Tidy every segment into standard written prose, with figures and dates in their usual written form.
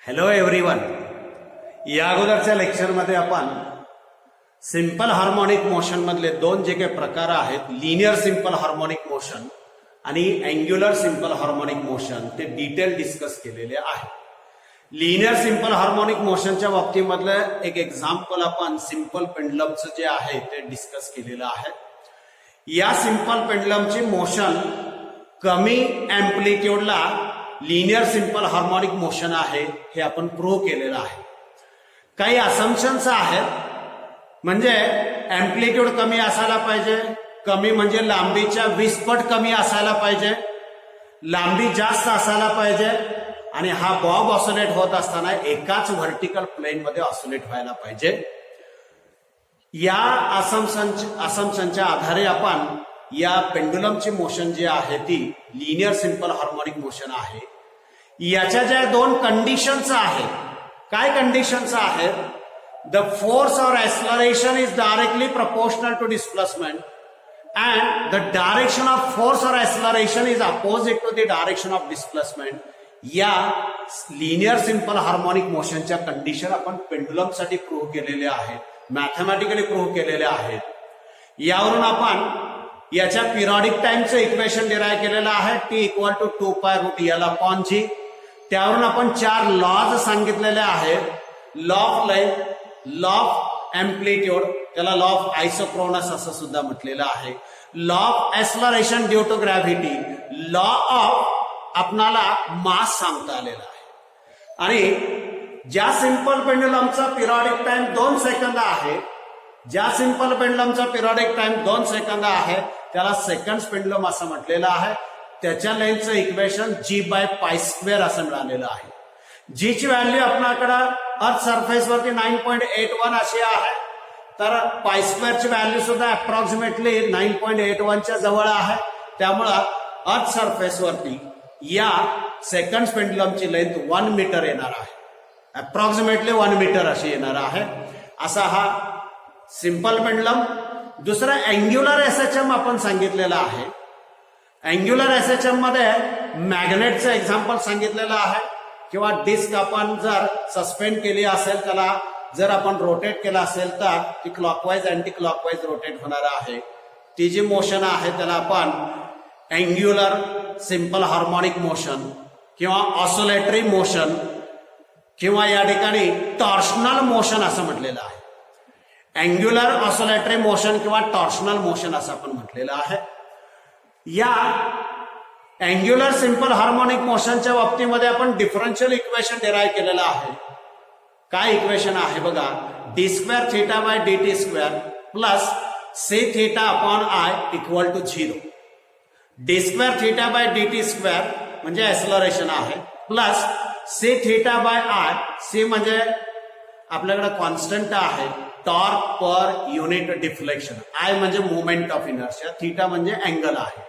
Hello everyone. या अगोदरच्या लेक्चरमध्ये आपण सिंपल हार्मोनिक मोशन मधले दोन जे काही प्रकार आहेत, लिनियर सिंपल हार्मोनिक मोशन आणि अँग्युलर सिंपल हार्मोनिक मोशन, ते डिटेल डिस्कस केलेले आहे. लिनियर सिंपल हार्मोनिक मोशनच्या बाबतीमधलं एक एक्झाम्पल आपण सिंपल पेंडलमचं जे आहे ते डिस्कस केलेलं आहे. या सिंपल पेंडलमची मोशन कमी अँप्लिट्यूडला लिनियर सिंपल हार्मोनिक मोशन आहे हे आपण प्रूव्ह केलेलं आहे. काही असम्पशन्स आहेत, म्हणजे अँप्लिट्यूड कमी असायला पाहिजे. कमी म्हणजे लांबीच्या 20 पट कमी असायला पाहिजे, लांबी जास्त असायला पाहिजे, आणि हा बॉब ऑसिलेट होत असताना एकाच व्हर्टिकल प्लेन मध्ये ऑसिलेट व्हायला पाहिजे. या असम्पशनच्या आधारे आपण या पेंडुलमची मोशन जी आहे ती लिनियर सिंपल हार्मोनिक मोशन आहे. याच्या ज्या दोन कंडिशन्स आहेत, काय कंडिशन्स आहेत? The force or acceleration is directly proportional to displacement and the direction of force or acceleration is opposite to the direction of displacement. या लिनियर सिंपल हार्मोनिक मोशनच्या कंडिशन आपण pendulum साठी प्रूव्ह केलेले आहेत, mathematically prove केलेले आहेत. यावरून आपण याच्या पिरियडिक टाइमचं इक्वेशन डिराइव्ह केलेलं आहे, T = 2π√L/g. त्यावरून आपण 4 लॉज सांगितलेले आहेत. Law of length, law of amplitude, त्याला लॉ ऑफ आयसोक्रोनस असं सुद्धा म्हटलेलं आहे, law of acceleration due to gravity, law of आपणाला मास सांगता आलेला आहे. आणि ज्या सिंपल पेंडुलमचा पिरियडिक टाइम 2 सेकंद आहे, ज्या सिंपल पेंडुलमचा पिरियडिक टाइम 2 सेकंद आहे त्याला सेकंड पेंडुलम असं म्हटलेलं आहे. त्याच्या लेंथचं इक्वेशन G/π² असं मिळालेलं आहे. जी ची व्हॅल्यू आपल्याकडं अर्थ सरफेस वरती 9.81 अशी आहे, तर π² ची व्हॅल्यू सुद्धा अप्रॉक्सिमेटली 9.81 च्या जवळ आहे. त्यामुळं अर्थ सरफेस वरती या सेकंड पेंडुलमची लेंथ 1 मीटर येणार आहे, अप्रॉक्सिमेटली 1 मीटर अशी येणार आहे. असा हा सिंपल पेंडुलम. दुसरं अँग्युलर एसएचएम आपण सांगितलेलं आहे. अँग्युलर एसएचएम मध्ये मॅग्नेटचं एक्झाम्पल सांगितलेलं आहे, किंवा डिस्क आपण जर सस्पेंड केली असेल, त्याला जर आपण रोटेट केला असेल तर ती क्लॉकवाईज अँटी क्लॉकवाईज रोटेट होणार आहे. ती जी मोशन आहे त्याला आपण अँग्युलर सिंपल हार्मोनिक मोशन किंवा ऑसिलेटरी मोशन किंवा या ठिकाणी टॉर्शनल मोशन असं म्हटलेलं आहे. अँग्युलर ऑसिलेटरी मोशन किंवा टॉर्शनल मोशन असं आपण म्हटलेलं आहे. या अँग्युलर सिंपल हार्मोनिक मोशनच्या बाबतीमध्ये आपण डिफरन्शियल इक्वेशन डिराइव्ह केलेलं आहे. काय इक्वेशन आहे बघा? d²θ/dt² plus c⁻I = 0. d²θ/dt² म्हणजे एक्सलरेशन आहे, प्लस c⁻I, c म्हणजे आपल्याकडे कॉन्स्टंट आहे, torque per unit deflection, I म्हणजे मोमेंट ऑफ इनर्शिया, थीटा म्हणजे अँगल आहे.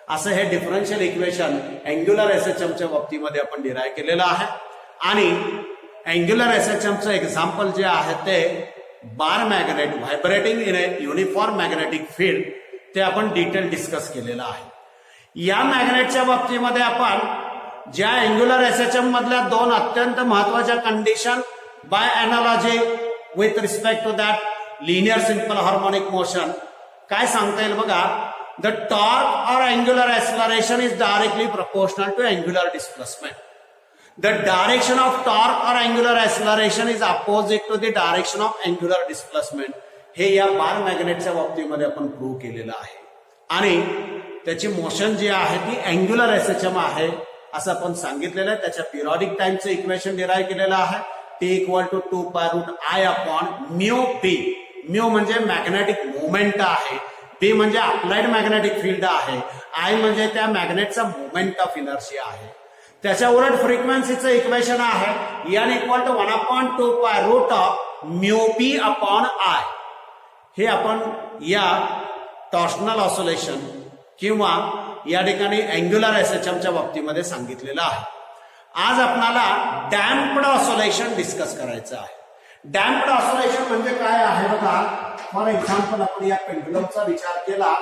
असं हे डिफरन्शियल इक्वेशन अँग्युलर एसएचएमच्या बाबतीमध्ये आपण डिराइव्ह केलेलं आहे. आणि अँग्युलर एसएचएमचं एक्झाम्पल जे आहे ते bar magnet vibrating in a uniform magnetic field, ते आपण डिटेल डिस्कस केलेलं आहे. या मॅग्नेटच्या बाबतीमध्ये आपण ज्या अँग्युलर एसएचएम मधल्या 2 अत्यंत महत्वाच्या condition by analogy with respect to that linear simple harmonic motion काय सांगता येईल बघा? The torque or angular acceleration is directly proportional to angular displacement. The direction of torque or angular acceleration is opposite to the direction of angular displacement. हे या बार मॅग्नेटच्या बाबतीमध्ये आपण prove केलेलं आहे. आणि त्याची मोशन जी आहे ती अँग्युलर एसएचएम आहे असं आपण सांगितलेलं आहे. त्याच्या पिरियडिक टाइमचं इक्वेशन डिराइव्ह केलेलं आहे, T = 2π√I/μp. म्यू म्हणजे मॅग्नेटिक मोमेंट आहे, P म्हणजे अप्लाइड मॅग्नेटिक फील्ड आहे, I म्हणजे त्या मॅग्नेटचा मोमेंट ऑफ इनर्शिया आहे. त्याच्या उलट फ्रिक्वेन्सीचं इक्वेशन आहे N = 1/2π√μp/I. हे आपण या टॉर्शनल ऑसिलेशन किंवा या ठिकाणी अँग्युलर एसएचएमच्या बाबतीमध्ये सांगितलेलं आहे. आज आपल्याला डॅम्प्ड ऑसिलेशन डिस्कस करायचं आहे. डॅम्प्ड ऑसिलेशन म्हणजे काय आहे बघा? फॉर एक्झाम्पल आपण या पेंडुलमचा विचार केला,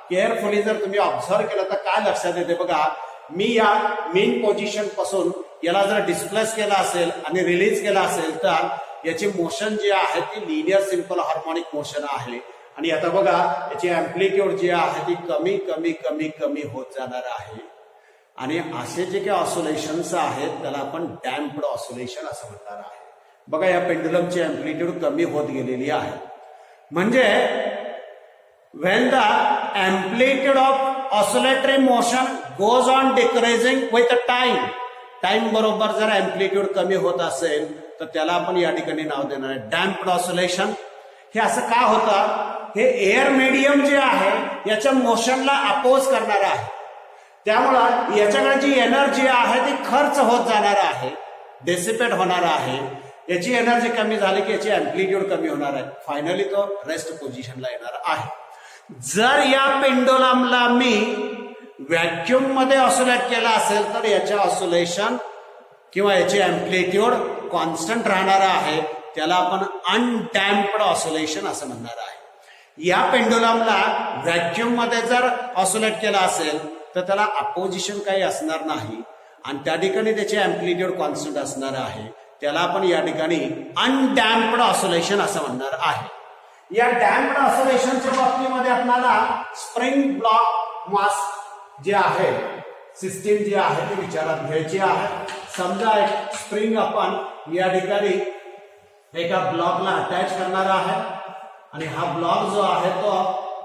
केअरफुली जर तुम्ही ऑब्झर्व केलं तर काय लक्षात येते बघा? मी या मेन पोझिशन पासून याला जर डिस्प्लेस केला असेल आणि रिलीज केला असेल तर याची मोशन जी आहे ती लिनियर सिंपल हार्मोनिक मोशन आहे. आणि आता बघा याची अँप्लिट्यूड जी आहे ती कमी कमी कमी कमी होत जाणार आहे. आणि असे जे काही ऑसोलेशन्स आहेत त्याला आपण डॅम्प्ड ऑसोलेशन असं म्हणणार आहे. बघा या पेंडुलमची अँप्लिट्यूड कमी होत गेलेली आहे. म्हणजे when the amplitude of oscillatory motion goes on decreasing with time बरोबर जर अँप्लिट्यूड कमी होत असेल तर त्याला आपण या ठिकाणी नाव देणार आहे डॅम्प्ड ऑसोलेशन. हे असं का होतं? हे एअर मीडियम जे आहे याच्या मोशनला अपोज करणार आहे. त्यामुळं याच्याकडे जी एनर्जी आहे ती खर्च होत जाणार आहे, डेसिपेट होणार आहे. याची एनर्जी कमी झाली की याची अँप्लिट्यूड कमी होणार आहे. फायनली तो रेस्ट पोझिशनला येणार आहे. जर या पेंडुलमला मी व्हॅक्युम मध्ये ऑसिलेट केला असेल तर याचे ऑसिलेशन किंवा याची अँप्लिट्यूड कॉन्स्टंट राहणार आहे. त्याला आपण अनडॅम्प्ड ऑसिलेशन असं म्हणणार आहे. या पेंडुलमला व्हॅक्युम मध्ये जर ऑसिलेट केला असेल तर त्याला अपोजिशन काही असणार नाही आणि त्या ठिकाणी त्याची अँप्लिट्यूड कॉन्स्टंट असणार आहे. त्याला आपण या ठिकाणी अनडॅम्प्ड ऑसिलेशन असं म्हणणार आहे. या डॅम्प्ड ऑसिलेशनच्या बाबतीमध्ये आपल्याला स्प्रिंग ब्लॉक मास जे आहे सिस्टीम जी आहे ती विचारात घ्यायची आहे. समजा एक स्प्रिंग आपण या ठिकाणी एका ब्लॉकला अटॅच करणार आहे आणि हा ब्लॉक जो आहे तो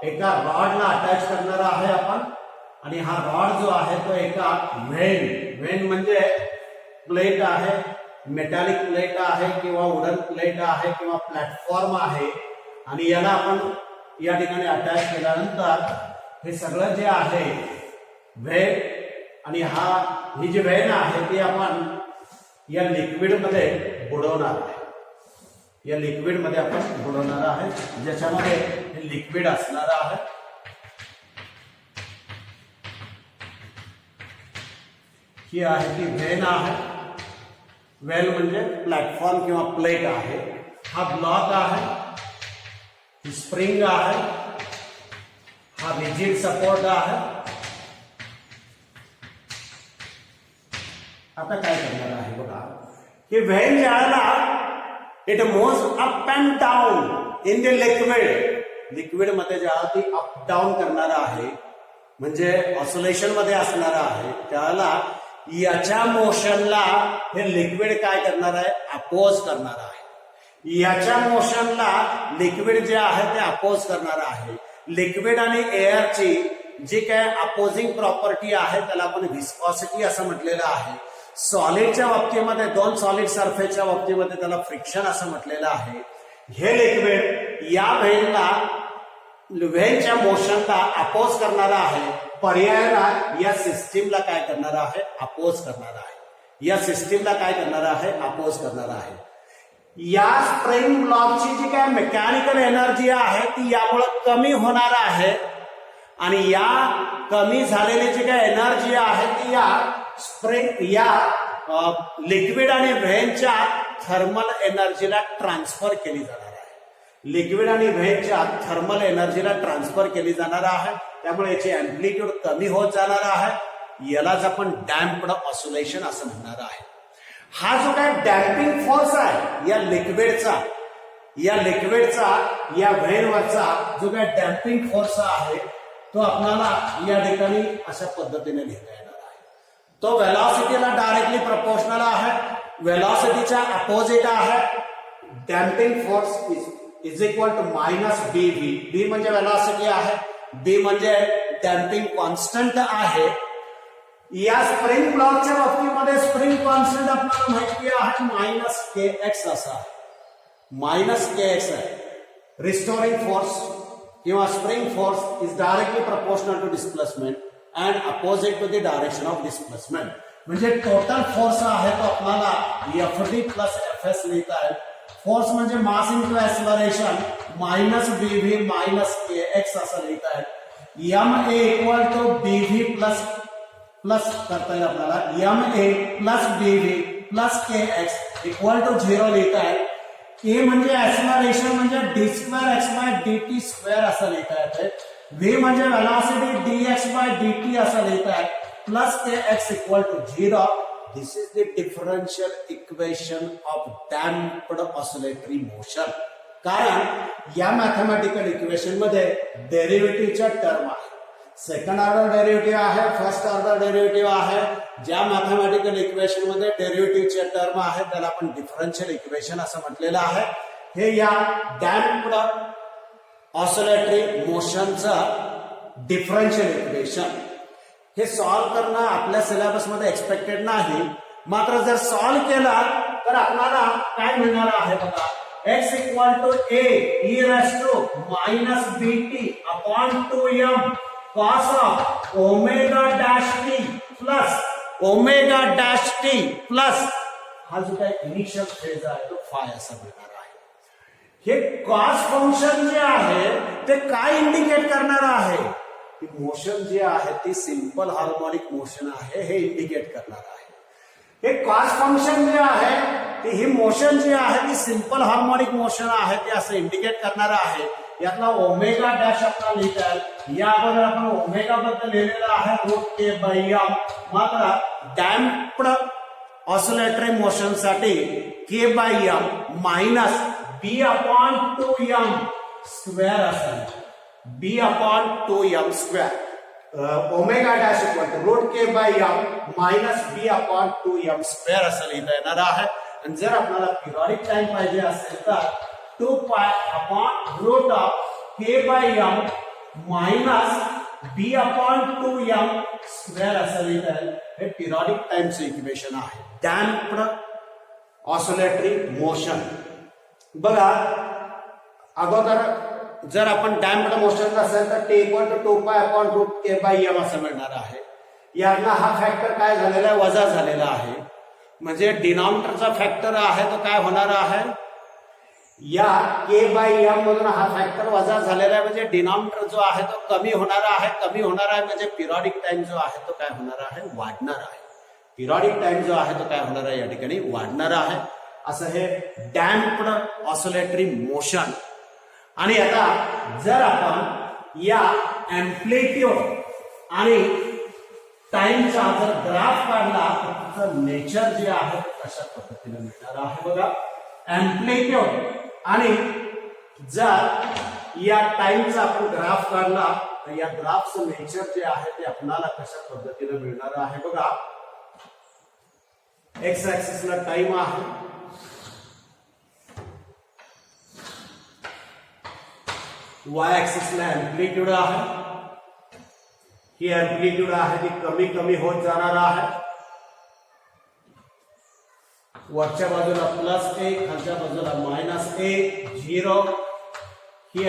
एका रॉडला अटॅच करणार आहे आपण. आणि हा रॉड जो आहे तो एका व्हेन म्हणजे प्लेट आहे, मेटॅलिक प्लेट आहे किंवा वुडन प्लेट आहे किंवा प्लॅटफॉर्म आहे आणि याला आपण या ठिकाणी अटॅच केल्यानंतर हे सगळं जे आहे व्हेन आणि ही जी व्हेन आहे ती आपण या लिक्विड मध्ये बुडवणार आहे. या लिक्विड मध्ये आपण बुडवणार आहे ज्याच्यामध्ये हे लिक्विड असणार आहे. ही आहे ती व्हेन आहे. व्हेन म्हणजे प्लॅटफॉर्म किंवा प्लेट आहे. हा ब्लॉक आहे, ही स्प्रिंग आहे, हा रिजिड सपोर्ट आहे. आता काय करणार आहे बघा, की व्हेन ज्याला it moves up and down in the liquid मध्ये ज्याला ती अप डाऊन करणार आहे म्हणजे ऑसिलेशन मध्ये असणार आहे त्याला याच्या मोशनला हे लिक्विड काय करणार आहे, अपोज करणार आहे. याच्या मोशनला लिक्विड जे आहे ते अपोज करणार आहे. लिक्विड आणि एअरची जी काय अपोजिंग प्रॉपर्टी आहे त्याला आपण व्हिस्कॉसिटी असं म्हटलेलं आहे. सॉलिडच्या बाबतीमध्ये दोन सॉलिड सरफेसच्या बाबतीमध्ये त्याला फ्रिक्शन असं म्हटलेलं आहे. हे लिक्विड या व्हेनच्या मोशनला अपोज करणारा आहे. पर्यायाला या सिस्टीमला काय करणार आहे, अपोज करणार आहे. या सिस्टीमला काय करणार आहे, अपोज करणार आहे. या स्प्रिंग ब्लॉकची जी काय मेकॅनिकल एनर्जी आहे ती यामुळे कमी होणार आहे आणि या कमी झालेली जी काय एनर्जी आहे ती या लिक्विड आणि व्हेनच्या थर्मल एनर्जीला ट्रान्सफर केली जाणार आहे. लिक्विड आणि व्हेनच्या थर्मल एनर्जीला ट्रान्सफर केली जाणार आहे. त्यामुळे याची अँप्लिट्यूड कमी होत जाणार आहे. यालाच आपण डॅम्प्ड ऑसिलेशन असं म्हणणार आहे. हा जो काय डॅम्पिंग फोर्स आहे या लिक्विडचा या व्हेनवरचा जो काय डॅम्पिंग फोर्स आहे तो आपल्याला या ठिकाणी अशा पद्धतीने लिहिता येणार आहे. तो व्हेलॉसिटीला डायरेक्टली प्रपोर्शनल आहे. व्हेलॉसिटीच्या अपोजिट आहे. Damping force is equal to minus B V. B म्हणजे व्हेलॉसिटी आहे, बी म्हणजे डॅम्पिंग कॉन्स्टंट आहे. या स्प्रिंग ब्लॉकच्या बाबतीमध्ये स्प्रिंग कॉन्स्टंट आपल्याला माहिती आहे मायनस के एक्स असा आहे. मायनस के एक्स आहे. रिस्टोरिंग फोर्स किंवा spring force is directly proportional to displacement and opposite to the direction of displacement. म्हणजे टोटल फोर्स आहे तो आपल्याला एफडी प्लस एफ एस लिहिता आहे. फोर्स म्हणजे mass into acceleration minus B V minus K X असं लिहिता आहे. M A equal to B V plus करता येईल आपल्याला M A plus B V plus K X equal to 0 लिहिता आहे. के म्हणजे एक्सलरेशन म्हणजे D square X by D T square असं लिहिता येते. व्ही म्हणजे velocity D X by D T असं लिहिता आहे. Plus K X equal to 0 this is the differential equation of damped oscillatory motion. कारण या मॅथमॅटिकल इक्वेशन मध्ये डेरिव्हेटिव्हच्या टर्म आहे. सेकंड ऑर्डर डेरिव्हेटिव्ह आहे, फर्स्ट ऑर्डर डेरिव्हेटिव्ह आहे. ज्या मॅथमॅटिकल इक्वेशन मध्ये डेरिव्हेटिव्हचे टर्म आहे त्याला आपण डिफरन्शियल इक्वेशन असं म्हटलेलं आहे. हे या डॅम्प्ड ऑसिलेटरी मोशनचं डिफरन्शियल इक्वेशन हे सॉल्व्ह करणं आपल्या सिलेबसमध्ये एक्सपेक्टेड नाही. मात्र जर सॉल्व्ह केला तर आपल्याला काय मिळणार आहे बघा. x equal to a e raised to minus bt upon 2m cos of omega dash t plus omega dash t plus हा जो काय इनिशियल फेज आहे तो फाय असा मिळणार आहे. हे कॉस फंक्शन जे आहे ते काय इंडिकेट करणार आहे. ती मोशन जी आहे ती सिंपल हार्मोनिक मोशन आहे हे इंडिकेट करणार आहे. हे कॉस फंक्शन जे आहे ती ही मोशन जी आहे ती सिंपल हार्मोनिक मोशन आहे ते असं इंडिकेट करणार आहे. यातला ओमेगा डॅश आपला लिहिता या अगोदर आपण ओमेगा बद्दल लिहिलेलं आहे √k/m. मात्र डॅम्प्ड ऑसिलेटरी मोशन साठी k/m मायनस b/2m स्क्वेअर असेल. b/2m². Omega dash equal to √k/m minus b/2m² असं लिहिता येणार आहे. आणि जर आपल्याला पिरियडिक टाइम पाहिजे असेल तर 2π/√k/m मायनस b/2m² असं लिहिता येईल. हे पिरियडिक टाइमचं इक्वेशन आहे डॅम्प्ड ऑसिलेटरी मोशन. बघा अगोदर जर आपण डॅम्प्ड मोशन असेल तर t इक्वल टू 2π/√k/m असं मिळणार आहे. यातला हा फॅक्टर काय झालेला आहे वजा झालेला आहे. म्हणजे डिनॉमिनेटरचा फॅक्टर आहे तो काय होणार आहे या k/m मधून हा फॅक्टर वजा झालेला आहे. म्हणजे डिनॉमिनेटर जो आहे तो कमी होणार आहे. कमी होणार आहे म्हणजे पिरियडिक टाइम जो आहे तो काय होणार आहे वाढणार आहे. पिरियडिक टाइम जो आहे तो काय होणार आहे या ठिकाणी वाढणार आहे. असं हे डॅम्प्ड ऑसिलेटरी मोशन. आणि आता जर आपण या एम्प्लिट्यूड आणि टाइमचा जर ग्राफ काढला तर नेचर जे आहे कशा पद्धतीने मिळणार आहे बघा. एम्प्लिट्यूड आणि जर या टाइमचा आपण ग्राफ काढला तर या ग्राफचं नेचर जे आहे ते आपल्याला कशा पद्धतीने मिळणार आहे बघा. एक्स ऍक्सिसला टाइम आहे, वाय ऍक्सिसला एम्प्लिट्यूड आहे. ही एम्प्लिट्यूड आहे ती कमी कमी होत जाणार आहे. वरच्या बाजूला +1 खालच्या बाजूला -1 0. ही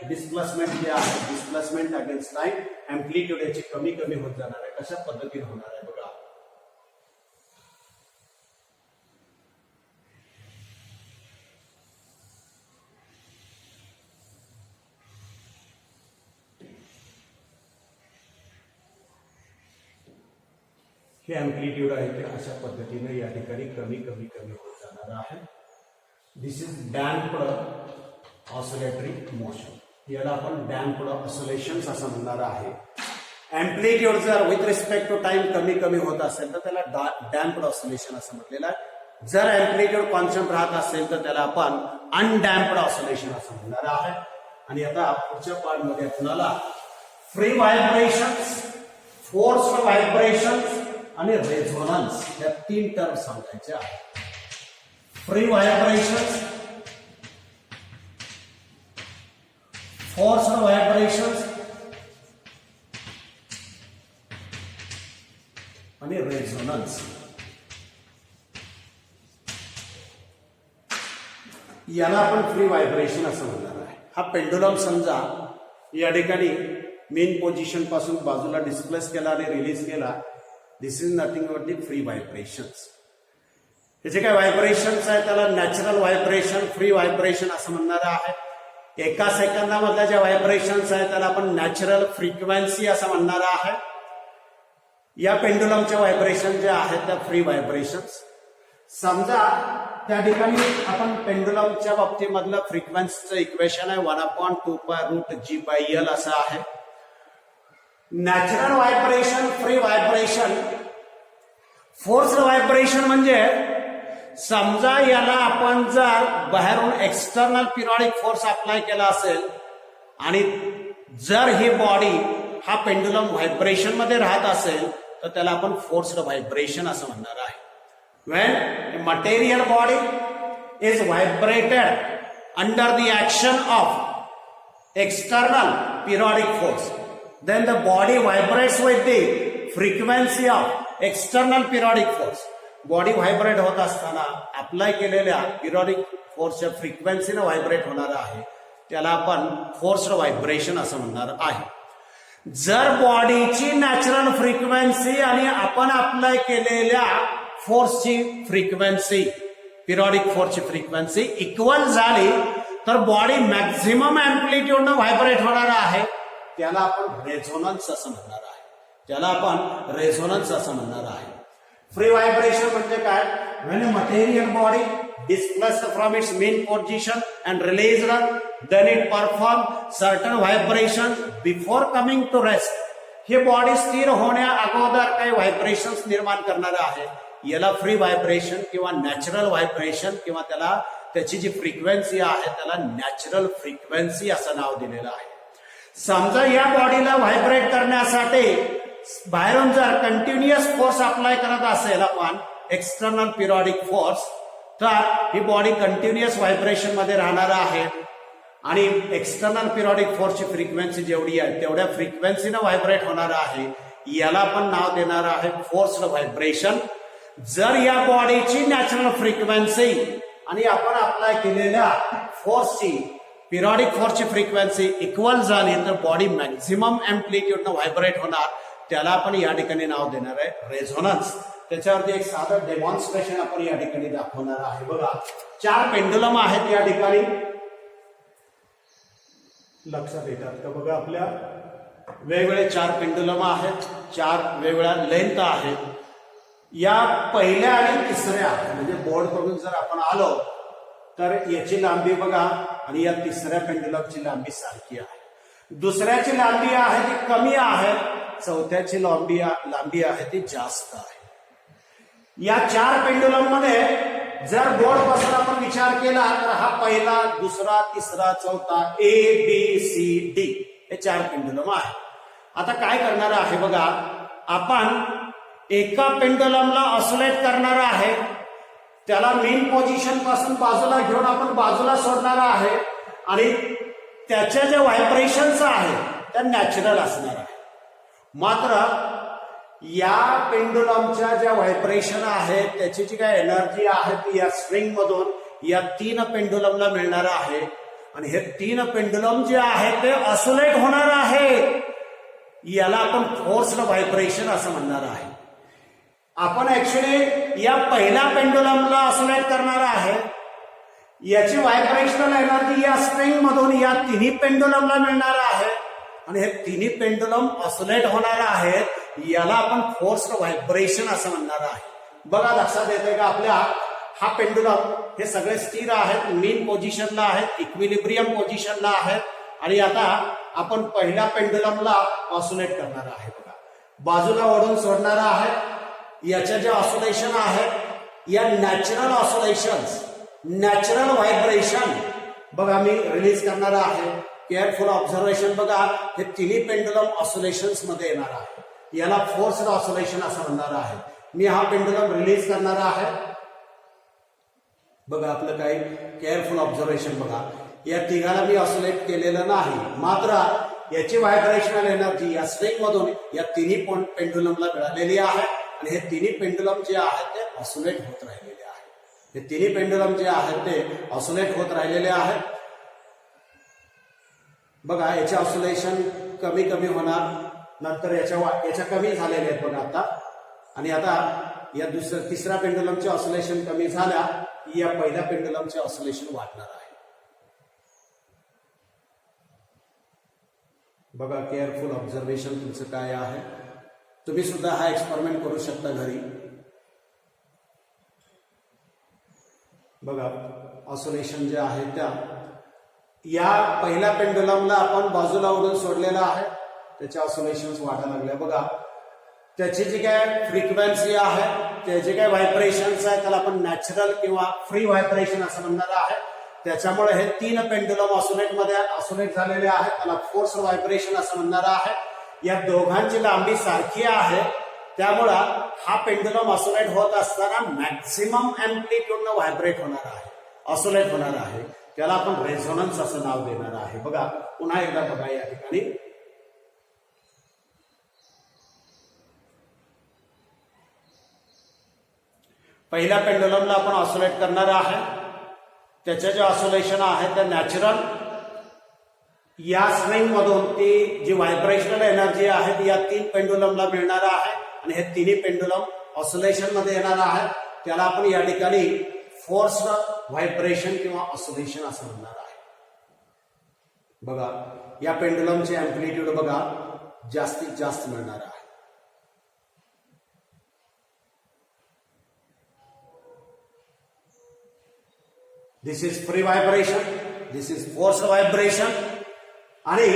डिस्प्लेसमेंट जी आहे डिस्प्लेसमेंट अगेन्स्ट टाइम एम्प्लिट्यूड याची कमी कमी होत जाणार आहे. कशा पद्धतीने होणार आहे बघा. हे एम्प्लिट्यूड आहे ते अशा पद्धतीने या ठिकाणी कमी कमी कमी होत जाणार आहे. This is damped oscillatory motion. याला आपण डॅम्प्ड ऑसिलेशन्स असं म्हणणार आहे. एम्प्लिट्यूड जर विथ रिस्पेक्ट टू टाइम कमी कमी होत असेल तर त्याला डॅम्प्ड ऑसिलेशन असं म्हटलेलं आहे. जर एम्प्लिट्यूड कॉन्स्टंट राहत असेल तर त्याला आपण अनडॅम्प्ड ऑसिलेशन असं म्हणणार आहे. आणि आता पुढच्या पार्ट मध्ये आपल्याला फ्री व्हायब्रेशन्स, फोर्स्ड व्हायब्रेशन्स आणि रेझोनन्स या 3 टर्म सांगायचे आहेत. फ्री व्हायब्रेशन्स, फोर्स्ड व्हायब्रेशन्स आणि रेझोनन्स. याला आपण फ्री व्हायब्रेशन असं म्हणणार आहे. हा पेंडुलम समजा या ठिकाणी मेन पोझिशन पासून बाजूला डिस्प्लेस केला आणि रिलीज केला. This is nothing but the free vibrations. हे जे काय व्हायब्रेशन्स आहे त्याला नॅचरल व्हायब्रेशन, फ्री व्हायब्रेशन असं म्हणणार आहे. एका सेकंदामधल्या ज्या व्हायब्रेशन्स आहेत त्याला आपण नॅचरल फ्रिक्वेन्सी असं म्हणणार आहे. या पेंडुलमच्या व्हायब्रेशन जे आहेत त्या फ्री व्हायब्रेशन्स. समजा त्या ठिकाणी आपण पेंडुलमच्या बाबतीमधलं फ्रिक्वेन्सीचं इक्वेशन आहे 1/2π√g/L असं आहे. Natural vibration, free vibration, forced vibration म्हणजे समजा याला आपण जर बाहेरून एक्सटर्नल पिरियॉडिक फोर्स अप्लाय केला असेल आणि जर ही बॉडी हा पेंडुलम व्हायब्रेशन मध्ये राहत असेल तर त्याला आपण फोर्स्ड व्हायब्रेशन असं म्हणणार आहे. when a material body is vibrated under the action of external periodic force, then the body vibrates with the frequency of external periodic force. Body vibrate होत असताना अप्लाय केलेल्या पिरियॉडिक फोर्सच्या फ्रिक्वेन्सीने व्हायब्रेट होणार आहे त्याला आपण फोर्स्ड व्हायब्रेशन असं म्हणणार आहे. जर बॉडीची नॅचरल फ्रिक्वेन्सी आणि आपण अप्लाय केलेल्या फोर्सची फ्रिक्वेन्सी पिरियॉडिक फोर्सची फ्रिक्वेन्सी इक्वल झाली तर बॉडी मॅक्झिमम अँप्लिट्यूडनं व्हायब्रेट होणार आहे त्याला आपण रेझोनन्स असं म्हणणार आहे. त्याला आपण रेझोनन्स असं म्हणणार आहे. फ्री व्हायब्रेशन म्हणजे काय? when a material body displaced from its main position and released, then it performs certain vibrations before coming to rest. हे बॉडी स्थिर होण्या अगोदर काही व्हायब्रेशन्स निर्माण करणार आहे याला फ्री व्हायब्रेशन किंवा नॅचरल व्हायब्रेशन किंवा त्याला त्याची जी फ्रिक्वेन्सी आहे त्याला नॅचरल फ्रिक्वेन्सी असं नाव दिलेलं आहे. समजा या बॉडीला व्हायब्रेट करण्यासाठी बाहेरून जर कंटिन्युअस फोर्स अप्लाय करत असेल आपण एक्सटर्नल पिरियॉडिक फोर्स तर ही बॉडी कंटिन्युअस व्हायब्रेशन मध्ये राहणार आहे आणि एक्सटर्नल पिरियॉडिक फोर्सची फ्रिक्वेन्सी जेवढी आहे तेवढ्या फ्रिक्वेन्सीनं व्हायब्रेट होणार आहे याला आपण नाव देणार आहे फोर्स्ड व्हायब्रेशन. जर या बॉडीची नॅचरल फ्रिक्वेन्सी आणि आपण अप्लाय केलेल्या फोर्सची पिरियॉडिक फोर्सची फ्रिक्वेन्सी इक्वल झाली तर बॉडी मॅक्झिमम अँप्लिट्यूडनं व्हायब्रेट होणार त्याला आपण या ठिकाणी नाव देणार आहे रेझोनन्स. त्याच्यावरती एक साधं डेमॉन्स्ट्रेशन आपण या ठिकाणी दाखवणार आहे. बघा 4 पेंडुलम आहेत या ठिकाणी लक्षात येतात का? बघा आपल्या वेगवेगळे 4 पेंडुलम आहेत 4 वेगवेगळ्या लेंथ आहेत. या पहिल्या आणि तिसऱ्या म्हणजे बोर्ड करून जर आपण आलो तर याची लांबी बघा आणि या तिसऱ्या पेंडुलमची लांबी सारखी आहे. दुसऱ्याची लांबी आहे ती कमी आहे चौथ्याची लांबी आहे ती जास्त आहे. या 4 पेंडुलम मध्ये जर बोर्ड पासून आपण विचार केला तर हा पहिला दुसरा तिसरा चौथा ABCD हे 4 पेंडुलम आहे. आता काय करणार आहे बघा आपण एका पेंडुलमला ऑसिलेट करणार आहे त्याला मेन पोझिशन पासून बाजूला घेऊन आपण बाजूला सोडणार आहे आणि त्याच्या ज्या व्हायब्रेशन्स आहेत त्या नॅचरल असणार आहे. मात्र या पेंडुलमच्या ज्या व्हायब्रेशन आहेत त्याची जी काय एनर्जी आहे ती या स्ट्रिंग मधून या 3 पेंडुलमला मिळणार आहे आणि हे 3 पेंडुलम जे आहेत ते ऑसिलेट होणार आहे याला आपण फोर्स्ड व्हायब्रेशन असं म्हणणार आहे. आपण ऍक्च्युली या पहिल्या पेंडुलमला ऑसिलेट करणार आहे याची व्हायब्रेशनल एनर्जी या स्ट्रिंग मधून या 3 पेंडुलमला मिळणार आहे आणि हे 3 पेंडुलम ऑसिलेट होणार आहेत याला आपण फोर्स्ड व्हायब्रेशन असं म्हणणार आहे. बघा लक्षात येते का आपल्या हा पेंडुलम हे सगळे स्थिर आहेत मेन पोझिशनला आहेत इक्विलिब्रियम पोझिशनला आहेत आणि आता आपण पहिल्या पेंडुलमला ऑसिलेट करणार आहे. बघा बाजूला ओढून सोडणार आहे. याच्या ज्या ऑसिलेशन आहेत या नॅचरल ऑसिलेशन्स नॅचरल व्हायब्रेशन बघा मी रिलीज करणार आहे. केअरफुल ऑब्झर्वेशन बघा हे 3 पेंडुलम ऑसिलेशन्स मध्ये येणार आहे याला फोर्स्ड ऑसिलेशन असं म्हणणार आहे. मी हा पेंडुलम रिलीज करणार आहे. बघा आपलं काही केअरफुल ऑब्झर्वेशन बघा या तिघाला मी ऑसिलेट केलेलं नाही मात्र याची व्हायब्रेशनल एनर्जी या स्ट्रिंग मधून या 3 पेंडुलमला मिळालेली आहे आणि हे 3 पेंडुलम जे आहेत ते ऑसिलेट होत राहिलेले आहेत. हे 3 पेंडुलम जे आहेत ते ऑसिलेट होत राहिलेले आहेत. बघा याचे ऑसिलेशन कमी कमी होणार नंतर याच्या कमी झालेले आहेत बघा आता आणि आता या तिसऱ्या पेंडुलमचे ऑसिलेशन कमी झाल्या या पहिल्या पेंडुलमचे ऑसिलेशन वाढणार आहे. बघा केअरफुल ऑब्झर्वेशन तुमचं काय आहे. तुम्ही सुद्धा हा एक्सपेरिमेंट करू शकता घरी. बघा ऑसिलेशन जे आहे त्या या पहिल्या पेंडुलमला आपण बाजूला ओढून सोडलेला आहे त्याच्या ऑसिलेशन्स वाढायला लागल्या. बघा त्याची जी काय फ्रिक्वेन्सी आहे, त्याचे काय व्हायब्रेशन्स आहे, त्याला आपण नॅचरल किंवा फ्री व्हायब्रेशन असं म्हणणार आहे. त्याच्यामुळे हे 3 पेंडुलम ऑसिलेट झालेले आहेत, त्याला फोर्स व्हायब्रेशन असं म्हणणार आहे. या दोघांची लांबी सारखी आहे, त्यामुळं हा पेंडुलम ऑसिलेट होत असताना मॅक्सिमम अँप्लिट्यूडनं व्हायब्रेट होणार आहे, ऑसिलेट होणार आहे. त्याला आपण रेझोनन्स असं नाव देणार आहे. बघा पुन्हा एकदा बघा या ठिकाणी पहिल्या पेंडुलमला आपण ऑसिलेट करणार आहे. त्याच्या जे ऑसिलेशन आहे ते नॅचरल या स्ट्रिंग मधून ती जी व्हायब्रेशनल एनर्जी आहे ती या 3 पेंडुलमला मिळणार आहे आणि हे तिन्ही पेंडुलम ऑसिलेशन मध्ये येणार आहे. त्याला आपण या ठिकाणी फोर्स्ड व्हायब्रेशन किंवा ऑसिलेशन असं म्हणणार आहे. बघा या पेंडुलमचे अँप्लिट्यूड बघा जास्तीत जास्त मिळणार आहे. This is free vibration, this is force vibration. आणि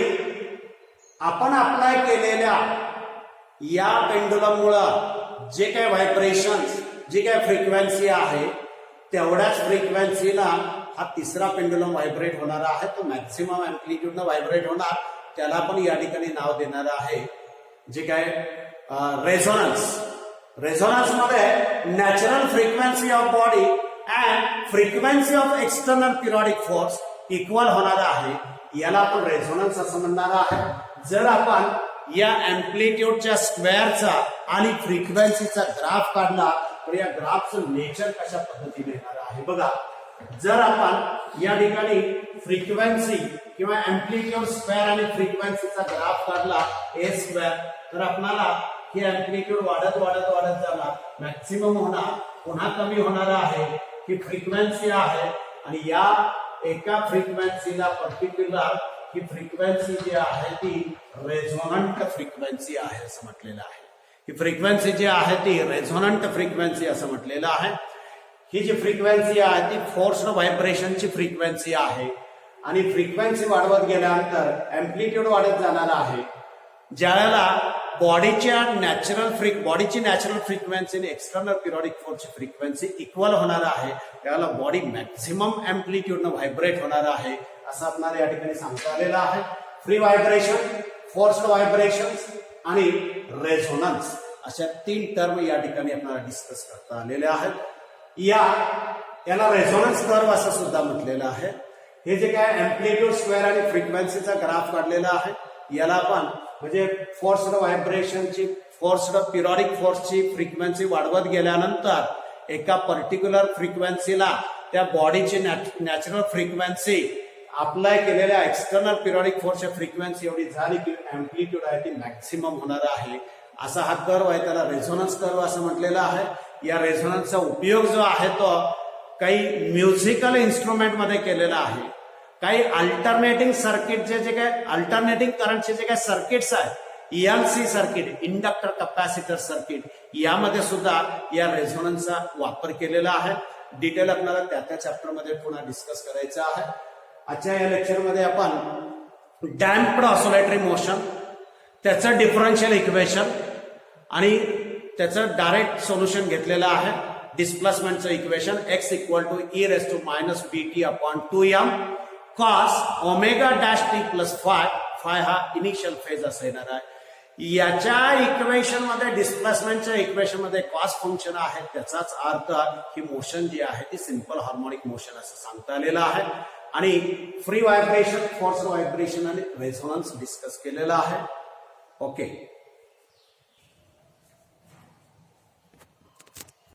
आपण अप्लाय केलेल्या या पेंडुलम मुळे जे काही व्हायब्रेशन्स, जी काही फ्रिक्वेन्सी आहे तेवढ्याच फ्रिक्वेन्सीला हा तिसरा पेंडुलम व्हायब्रेट होणार आहे. तो मॅक्सिमम अँप्लिट्यूडनं व्हायब्रेट होणार. त्याला आपण या ठिकाणी नाव देणार आहे जे काय रेझोनन्स. रेझोनन्स मध्ये natural frequency of body and frequency of external periodic force equal होणार आहे. याला आपण रेझोनन्स असं म्हणणार आहे. जर आपण या अँप्लिट्यूडच्या स्क्वेअरचा आणि फ्रिक्वेन्सीचा ग्राफ काढला तर या ग्राफचं नेचर कशा पद्धतीने येणार आहे. बघा जर आपण या ठिकाणी फ्रिक्वेन्सी किंवा अँप्लिट्यूड स्क्वेअर आणि फ्रिक्वेन्सीचा ग्राफ काढला ए स्क्वेअर, तर आपल्याला हे अँप्लिट्यूड वाढत वाढत वाढत जाणार, मॅक्सिमम होणार, पुन्हा कमी होणार आहे. ही फ्रिक्वेन्सी आहे आणि या एका फ्रिक्वेन्सीला पर्टिक्युलर ही फ्रिक्वेन्सी जी आहे ती रेझोनंट फ्रिक्वेन्सी आहे असं म्हटलेलं आहे. ही फ्रिक्वेन्सी जी आहे ती रेझोनंट फ्रिक्वेन्सी असं म्हटलेलं आहे. ही जी फ्रिक्वेन्सी आहे ती फोर्स्ड व्हायब्रेशनची फ्रिक्वेन्सी आहे आणि फ्रिक्वेन्सी वाढवत गेल्यानंतर अँप्लिट्यूड वाढत जाणार आहे. ज्यावेळेला बॉडीची नॅचरल फ्रिक्वेन्सी आणि एक्सटर्नल पिरियडिक फोर्सची फ्रिक्वेन्सी इक्वल होणार आहे त्यावेळेला बॉडी मॅक्सिमम अँप्लिट्यूडनं व्हायब्रेट होणार आहे असं आपल्याला या ठिकाणी सांगता आलेलं आहे. फ्री व्हायब्रेशन, फोर्स्ड व्हायब्रेशन आणि रेझोनन्स अशा 3 टर्म या ठिकाणी आपल्याला डिस्कस करता आलेल्या आहेत. याला रेझोनन्स कर्व असं सुद्धा म्हटलेलं आहे. हे जे काय अँप्लिट्यूड स्क्वेअर आणि फ्रिक्वेन्सीचा ग्राफ काढलेला आहे याला आपण म्हणजे फोर्स्ड व्हायब्रेशनची, फोर्स्ड पिरियडिक फोर्सची फ्रिक्वेन्सी वाढवत गेल्यानंतर एका पर्टिक्युलर फ्रिक्वेन्सीला त्या बॉडीची नॅचरल फ्रिक्वेन्सी अप्लाय केलेल्या एक्सटर्नल पिरियडिक फोर्सच्या फ्रिक्वेन्सी एवढी झाली की अँप्लिट्यूड आहे ती मॅक्सिमम होणार आहे. असा हा कर्व आहे, त्याला रेझोनन्स कर्व असं म्हटलेलं आहे. या रेझोनन्सचा उपयोग जो आहे तो काही म्युझिकल इन्स्ट्रुमेंट मध्ये केलेला आहे. काही अल्टरनेटिंग सर्किटचे जे काय अल्टरनेटिंग करंटचे जे काही सर्किट्स आहेत, ELC circuit, inductor capacitor circuit, यामध्ये सुद्धा या रेझोनन्सचा वापर केलेला आहे. डिटेल आपल्याला त्या चॅप्टरमध्ये पुन्हा डिस्कस करायचं आहे. आजच्या या लेक्चरमध्ये आपण डॅम्प्ड ऑसिलेटरी मोशन, त्याचं डिफरन्शियल इक्वेशन आणि त्याचं डायरेक्ट सोल्युशन घेतलेलं आहे. डिस्प्लेसमेंटचं equation x = e⁻⁻bt/2m cos ω'(t+φ). Phi हा इनिशियल फेज असं येणार आहे. याच्या इक्वेशन मध्ये, डिस्प्लेसमेंटच्या इक्वेशन मध्ये कॉस फंक्शन आहे. त्याचाच अर्थ ही मोशन जी आहे ती सिंपल हार्मोनिक मोशन असं सांगता आलेलं आहे. आणि फ्री व्हायब्रेशन, फोर्स व्हायब्रेशन आणि रेझोनन्स डिस्कस केलेला आहे. ओके.